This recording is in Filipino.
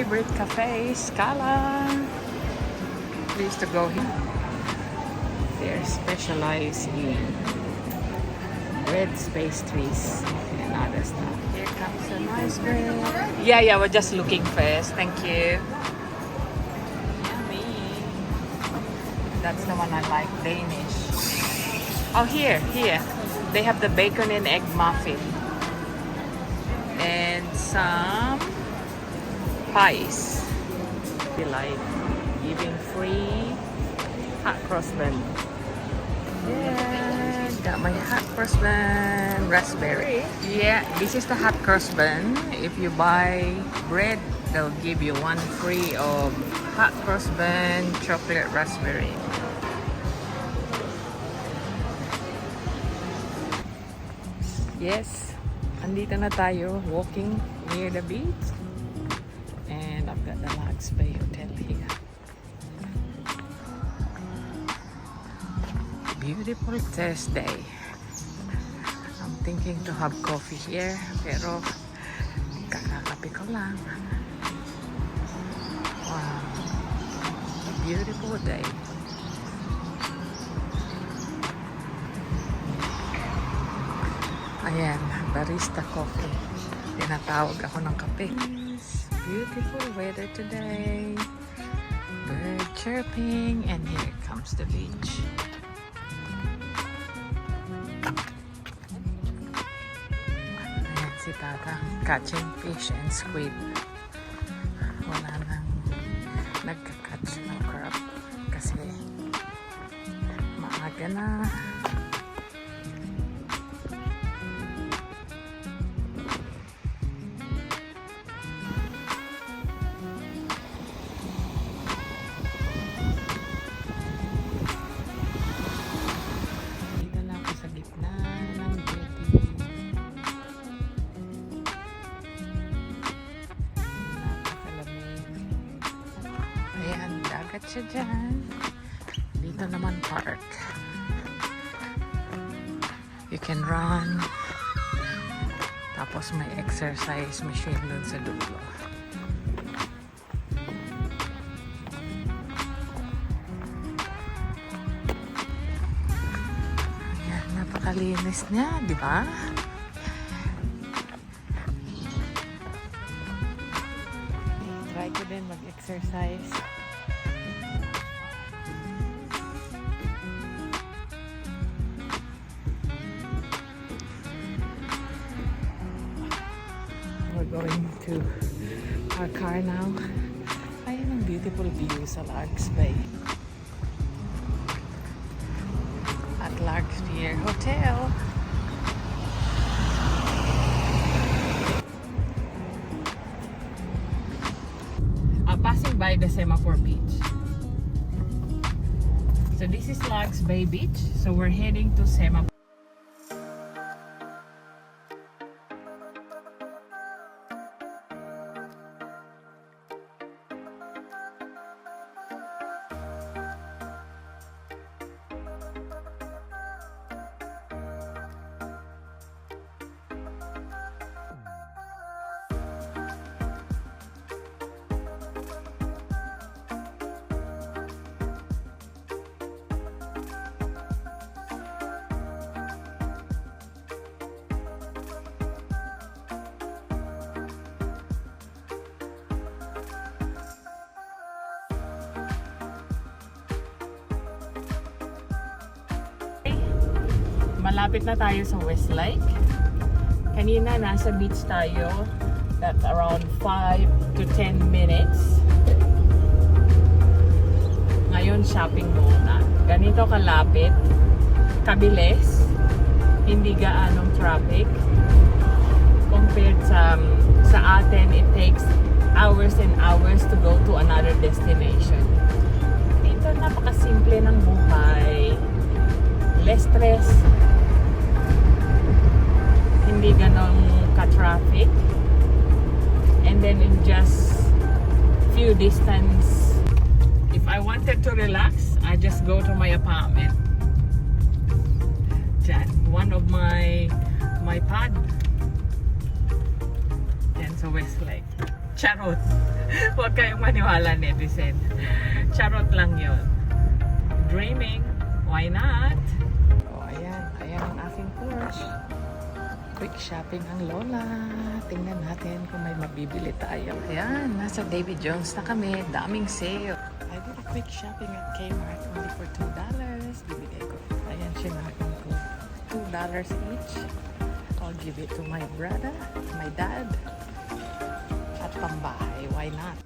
favorite cafe, Scala. We used to go here. They're specialized in breads, pastries, and other stuff. Here comes a nice bread. Yeah, we're just looking first. Thank you. Yummy. That's the one I like, Danish. Oh, here. They have the bacon and egg muffin. And some pies. They like giving free hot cross bun. Yeah, got my hot cross bun, raspberry. Yeah, this is the hot cross bun. If you buy bread, they'll give you one free of hot cross bun, chocolate raspberry. Yes, andito na tayo, walking near the beach. And I've got the Lags Bay Hotel here. Beautiful Thursday. I'm thinking to have coffee here, pero kakakape ko lang. Wow, a beautiful day. Ayan, barista coffee. Tinatawag ako ng kape. Beautiful weather today. Bird chirping, and here comes the beach. Ayan si Tata, catching fish and squid. Wala nang nagka-catch ng crab kasi maaga na. Dagat siya dyan. Dito naman park. You can run. Tapos may exercise machine dun sa dulo. Ayan, napakalinis niya, di ba? Try ko din mag-exercise. Going to our car now. Ayan ang beautiful view sa Larks Bay. At Larks Pier Hotel. Passing by the Semaphore Beach. So this is Larks Bay Beach. So we're heading to Semaphore. Malapit na tayo sa Westlake. Kanina nasa beach tayo. That's around 5 to 10 minutes. Ngayon shopping muna. Ganito kalapit, kabilis, hindi gaanong traffic. Compared sa atin, it takes hours and hours to go to another destination. Dito napakasimple ng buhay. Less stress. Hindi ganong ka-traffic, and then in just few distance, if I wanted to relax, I just go to my apartment. Diyan, one of my pad. Diyan sa Westlake. Charot. Huwag kayong maniwala, netizen. Charot lang yun. Dreaming. Why not? Oh, ayan. Ayan ang aking porch. Quick shopping ang lola. Tingnan natin kung may mabibili tayo. Ayan, nasa David Jones na kami. Daming sale. I did a quick shopping at Kmart only for $2. Bibigay ko. Ayan, sinabi ko. $2 each. I'll give it to my brother, my dad. At pambahay, why not?